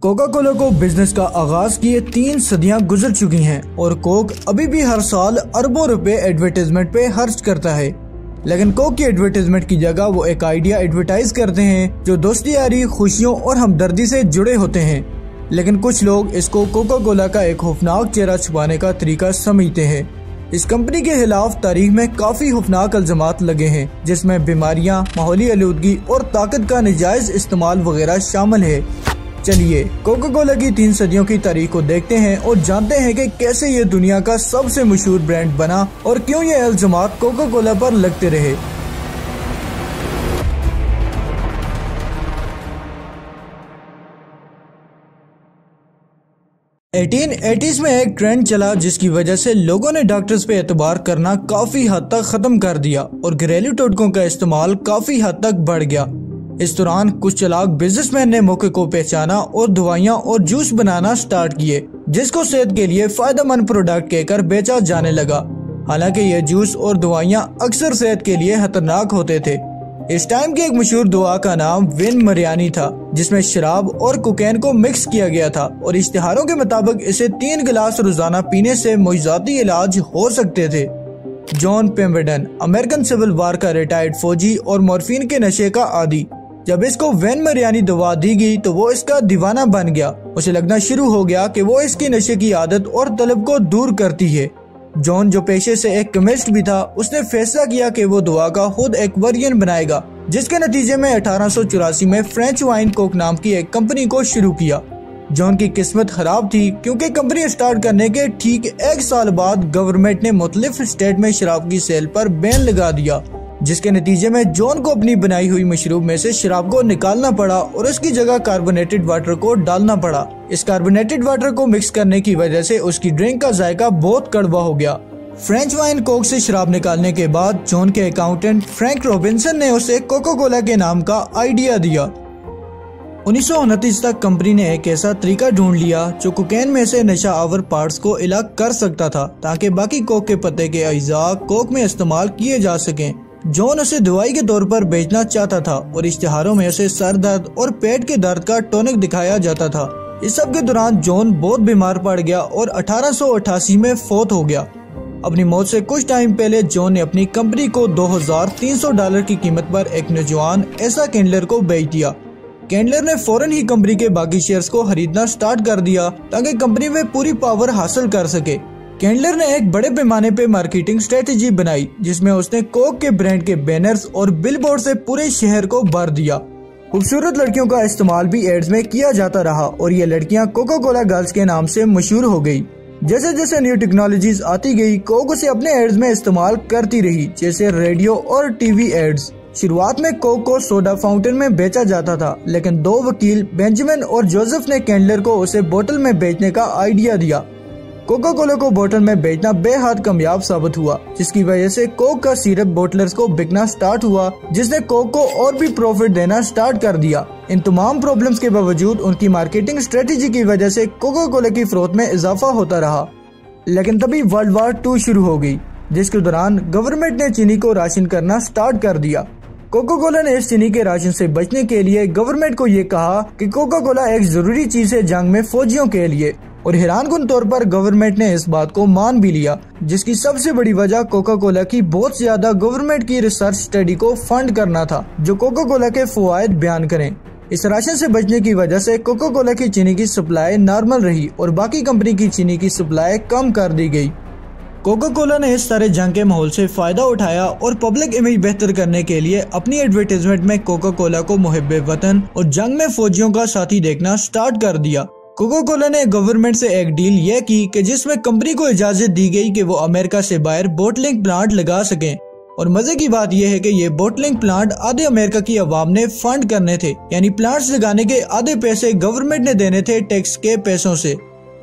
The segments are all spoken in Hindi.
कोका कोला को बिजनेस का आगाज किए 3 सदियां गुजर चुकी हैं और कोक अभी भी हर साल अरबों रुपए एडवर्टाइजमेंट पे खर्च करता है। लेकिन कोक की एडवर्टाइजमेंट की जगह वो एक आइडिया एडवर्टाइज करते हैं जो दोस्ती यारी, खुशियों और हमदर्दी से जुड़े होते हैं। लेकिन कुछ लोग इसको कोका कोला का एक खौफनाक चेहरा छुपाने का तरीका समझते हैं। इस कंपनी के खिलाफ तारीख में काफी खौफनाक इल्जामात लगे हैं, जिसमें बीमारियां, माहौली आलूदगी और ताकत का नाजायज इस्तेमाल वगैरह शामिल है। चलिए कोका कोला की 3 सदियों की तारीख को देखते हैं और जानते हैं कि कैसे ये दुनिया का सबसे मशहूर ब्रांड बना और क्यों ये इल्जामात कोका कोला पर लगते रहे। 1880s में एक ट्रेंड चला जिसकी वजह से लोगों ने डॉक्टर्स पे एतबार करना काफी हद तक खत्म कर दिया और घरेलू टोटकों का इस्तेमाल काफी हद तक बढ़ गया। इस दौरान कुछ चालाक बिजनेसमैन ने मौके को पहचाना और दवाइयां और जूस बनाना स्टार्ट किए, जिसको सेहत के लिए फायदेमंद प्रोडक्ट कहकर बेचा जाने लगा। हालांकि ये जूस और दवाइयां अक्सर सेहत के लिए खतरनाक होते थे। इस टाइम की एक मशहूर दवा का नाम वेन मरियानी था, जिसमें शराब और कोकेन को मिक्स किया गया था और इश्तिहारों के मुताबिक इसे 3 गिलास रोजाना पीने से मुआवजाती इलाज हो सकते थे। जॉन पेम्बरडन, अमेरिकन सिविल वार का रिटायर्ड फौजी और मॉर्फिन के नशे का आदी, जब इसको वेन मरियानी दवा दी गई तो वो इसका दीवाना बन गया। उसे लगना शुरू हो गया कि वो इसकी नशे की आदत और तलब को दूर करती है। जॉन, जो पेशे से एक केमिस्ट भी था, उसने फैसला किया कि वो दवा का खुद एक वेरिएंट बनाएगा, जिसके नतीजे में 1884 में फ्रेंच वाइन कोक नाम की एक कंपनी को शुरू किया। जॉन की किस्मत खराब थी क्योंकि कंपनी स्टार्ट करने के ठीक 1 साल बाद गवर्नमेंट ने मुख्तलिफ स्टेट में शराब की सेल पर बैन लगा दिया, जिसके नतीजे में जॉन को अपनी बनाई हुई मशरूब में से शराब को निकालना पड़ा और उसकी जगह कार्बोनेटेड वाटर को डालना पड़ा। इस कार्बोनेटेड वाटर को मिक्स करने की वजह से उसकी ड्रिंक का जायका बहुत कड़वा हो गया। फ्रेंच वाइन कोक से शराब निकालने के बाद जॉन के अकाउंटेंट फ्रैंक रॉबिन्सन ने उसे कोका कोला के नाम का आइडिया दिया। 1929 तक कंपनी ने एक ऐसा तरीका ढूंढ लिया जो कोकेन में से नशा आवर पार्ट्स को अलग कर सकता था, ताकि बाकी कोक के पत्ते के अज्जा कोक में इस्तेमाल किए जा सकें। जॉन उसे दवाई के तौर पर बेचना चाहता था और इश्तिहारों में उसे सर दर्द और पेट के दर्द का टॉनिक दिखाया जाता था। इस सब के दौरान जॉन बहुत बीमार पड़ गया और 1888 में फौत हो गया। अपनी मौत से कुछ टाइम पहले जॉन ने अपनी कंपनी को $2300 की कीमत पर एक नौजवान एसा कैंडलर को बेच दिया। कैंडलर ने फौरन ही कंपनी के बाकी शेयर्स को खरीदना स्टार्ट कर दिया ताकि कंपनी में पूरी पावर हासिल कर सके। कैंडलर ने एक बड़े पैमाने पे मार्केटिंग स्ट्रेटेजी बनाई, जिसमें उसने कोक के ब्रांड के बैनर्स और बिलबोर्ड से पूरे शहर को भर दिया। खूबसूरत लड़कियों का इस्तेमाल भी एड्स में किया जाता रहा और ये लड़कियां कोका कोला गर्ल्स के नाम से मशहूर हो गई। जैसे जैसे न्यू टेक्नोलॉजीज आती गई, कोक उसे अपने एड्स में इस्तेमाल करती रही, जैसे रेडियो और टीवी एड्स। शुरुआत में कोक को सोडा फाउंटेन में बेचा जाता था, लेकिन 2 वकील बेंजामिन और जोसेफ ने कैंडलर को उसे बोतल में बेचने का आइडिया दिया। कोका कोला को बोतल में बेचना बेहद कामयाब साबित हुआ, जिसकी वजह से कोक का सिरप बोटलर्स को बिकना स्टार्ट हुआ, जिसने कोक को और भी प्रॉफिट देना स्टार्ट कर दिया। इन तमाम प्रॉब्लम्स के बावजूद उनकी मार्केटिंग स्ट्रेटेजी की वजह से कोका कोला की फरोख्त में इजाफा होता रहा। लेकिन तभी वर्ल्ड वार 2 शुरू हो गई, जिसके दौरान गवर्नमेंट ने चीनी को राशन करना स्टार्ट कर दिया। कोका कोला ने इस चीनी के राशन से बचने के लिए गवर्नमेंट को ये कहा कि कोका कोला एक जरूरी चीज है जंग में फौजियों के लिए, और हैरानकुन तौर पर गवर्नमेंट ने इस बात को मान भी लिया, जिसकी सबसे बड़ी वजह कोका कोला की बहुत ज्यादा गवर्नमेंट की रिसर्च स्टडी को फंड करना था, जो कोका कोला के फवायद बयान करें। इस राशन से बचने की वजह से कोका कोला की चीनी की सप्लाई नॉर्मल रही और बाकी कंपनी की चीनी की सप्लाई कम कर दी गई। कोका कोला ने इस तरह जंग के माहौल से फायदा उठाया और पब्लिक इमेज बेहतर करने के लिए अपनी एडवर्टाइजमेंट में कोका कोला को मुहिब्बे वतन और जंग में फौजियों का साथी देखना स्टार्ट कर दिया। कोका कोला ने गवर्नमेंट से एक डील यह की कि जिसमें कंपनी को इजाजत दी गई कि वो अमेरिका से बाहर बोटलिंग प्लांट लगा सकें, और मजे की बात यह है कि ये बोटलिंग प्लांट आधे अमेरिका की आवाम ने फंड करने थे, यानी प्लांट्स लगाने के आधे पैसे गवर्नमेंट ने देने थे टैक्स के पैसों से।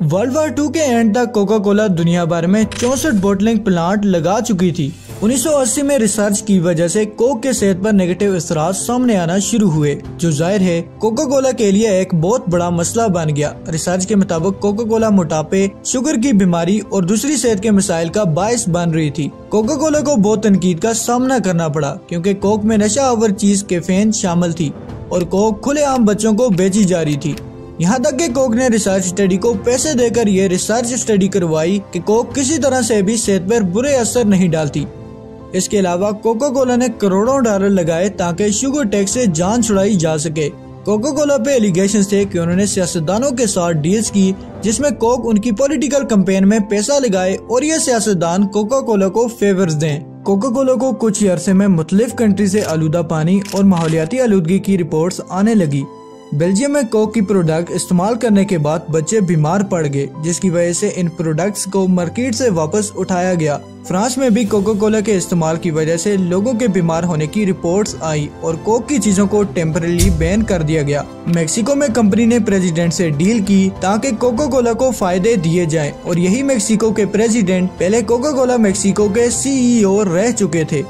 वर्ल्ड वार 2 के एंड तक कोका कोला दुनिया भर में 64 बोटलिंग प्लांट लगा चुकी थी। 1980 में रिसर्च की वजह से कोक के सेहत पर नेगेटिव असरात सामने आना शुरू हुए, जो जाहिर है कोका कोला के लिए एक बहुत बड़ा मसला बन गया। रिसर्च के मुताबिक कोका कोला मोटापे, शुगर की बीमारी और दूसरी सेहत के मसाइल का बायस बन रही थी। कोका कोला को बहुत तनकीद का सामना करना पड़ा क्योंकि कोक में नशा आवर चीज कैफीन शामिल थी और कोक खुलेआम बच्चों को बेची जा रही थी। यहाँ तक कि कोक ने रिसर्च स्टडी को पैसे देकर ये रिसर्च स्टडी करवाई कि कोक किसी तरह से भी सेहत पर बुरे असर नहीं डालती। इसके अलावा कोका कोला ने करोड़ों डॉलर लगाए ताकि शुगर टैक्स से जान छुड़ाई जा सके। कोका कोला पे एलिगेशन थे कि उन्होंने सियासतदानों के साथ डील्स की जिसमें कोक उनकी पॉलिटिकल कैंपेन में पैसा लगाए और ये सियासतदान कोका कोला को फेवर्स दें। कोका कोला को कुछ ही अरसे में मुख्तलिफ कंट्री से आलूदा पानी और माहौलियाती आलूदगी की रिपोर्ट्स आने लगी। बेल्जियम में कोक की प्रोडक्ट इस्तेमाल करने के बाद बच्चे बीमार पड़ गए, जिसकी वजह से इन प्रोडक्ट्स को मार्केट से वापस उठाया गया। फ्रांस में भी कोका कोला के इस्तेमाल की वजह से लोगों के बीमार होने की रिपोर्ट्स आई और कोक की चीजों को टेम्परेरी बैन कर दिया गया। मेक्सिको में कंपनी ने प्रेसिडेंट से डील की ताकि कोका कोला को फायदे दिए जाएं और यही मेक्सिको के प्रेसिडेंट पहले कोका कोला मेक्सिको के CEO रह चुके थे।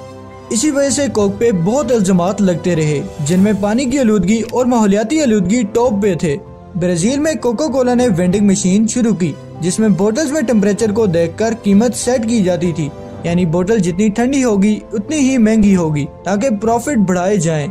इसी वजह से कोक पे बहुत इल्जामात लगते रहे, जिनमें पानी की आलूदगी और माहौलियाती आलूदगी टॉप पे थे। ब्राजील में कोका कोला ने वेंडिंग मशीन शुरू की जिसमें बोतल्स में टेम्परेचर को देखकर कीमत सेट की जाती थी, यानी बोतल जितनी ठंडी होगी उतनी ही महंगी होगी ताकि प्रॉफिट बढ़ाए जाएं।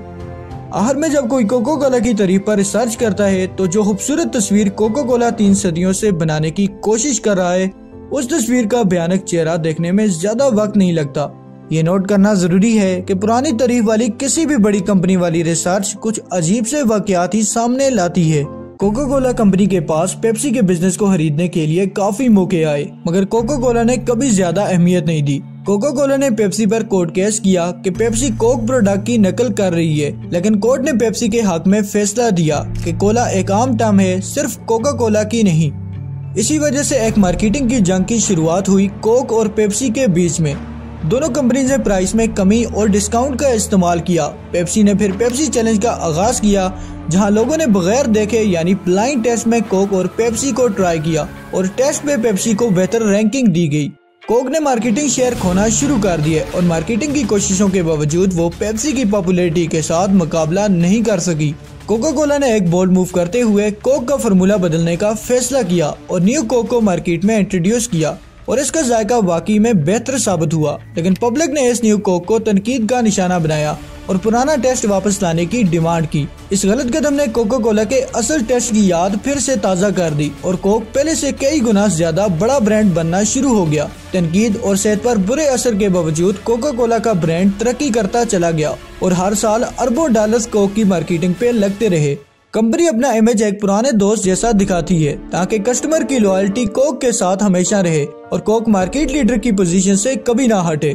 आखिर में जब कोई कोका कोला की तारीफ पर रिसर्च करता है तो जो खूबसूरत तस्वीर कोका कोला 3 सदियों से बनाने की कोशिश कर रहा है, उस तस्वीर का भयानक चेहरा देखने में ज्यादा वक्त नहीं लगता। ये नोट करना जरूरी है कि पुरानी तारीफ वाली किसी भी बड़ी कंपनी वाली रिसर्च कुछ अजीब से वाकयात ही सामने लाती है। कोका कोला कंपनी के पास पेप्सी के बिजनेस को खरीदने के लिए काफी मौके आए, मगर कोका कोला ने कभी ज्यादा अहमियत नहीं दी। कोका कोला ने पेप्सी पर कोर्ट केस किया कि पेप्सी कोक प्रोडक्ट की नकल कर रही है, लेकिन कोर्ट ने पेप्सी के हक में फैसला दिया कि कोला एक आम टर्म है, सिर्फ कोका कोला की नहीं। इसी वजह से एक मार्केटिंग की जंग की शुरुआत हुई कोक और पेप्सी के बीच में। दोनों कंपनी ने प्राइस में कमी और डिस्काउंट का इस्तेमाल किया। पेप्सी ने फिर पेप्सी चैलेंज का आगाज किया, जहां लोगों ने बगैर देखे यानी ब्लाइंड टेस्ट में कोक और पेप्सी को ट्राई किया और टेस्ट में पेप्सी को बेहतर रैंकिंग दी गई। कोक ने मार्केटिंग शेयर खोना शुरू कर दिए और मार्केटिंग की कोशिशों के बावजूद वो पेप्सी की पॉपुलैरिटी के साथ मुकाबला नहीं कर सकी। कोका कोला ने एक बोल्ड मूव करते हुए कोक का फार्मूला बदलने का फैसला किया और न्यू कोक को मार्केट में इंट्रोड्यूस किया और इसका जायका वाकई में बेहतर साबित हुआ, लेकिन पब्लिक ने इस न्यू कोक को तनकीद का निशाना बनाया और पुराना टेस्ट वापस लाने की डिमांड की। इस गलत कदम ने कोका कोला के असल टेस्ट की याद फिर से ताज़ा कर दी और कोक पहले से कई गुना ज्यादा बड़ा ब्रांड बनना शुरू हो गया। तनकीद और सेहत पर बुरे असर के बावजूद कोका कोला का ब्रांड तरक्की करता चला गया और हर साल अरबों डॉलर्स कोक की मार्केटिंग पे लगते रहे। कंपनी अपना इमेज एक पुराने दोस्त जैसा दिखाती है ताकि कस्टमर की लॉयल्टी कोक के साथ हमेशा रहे और कोक मार्केट लीडर की पोजीशन से कभी ना हटे।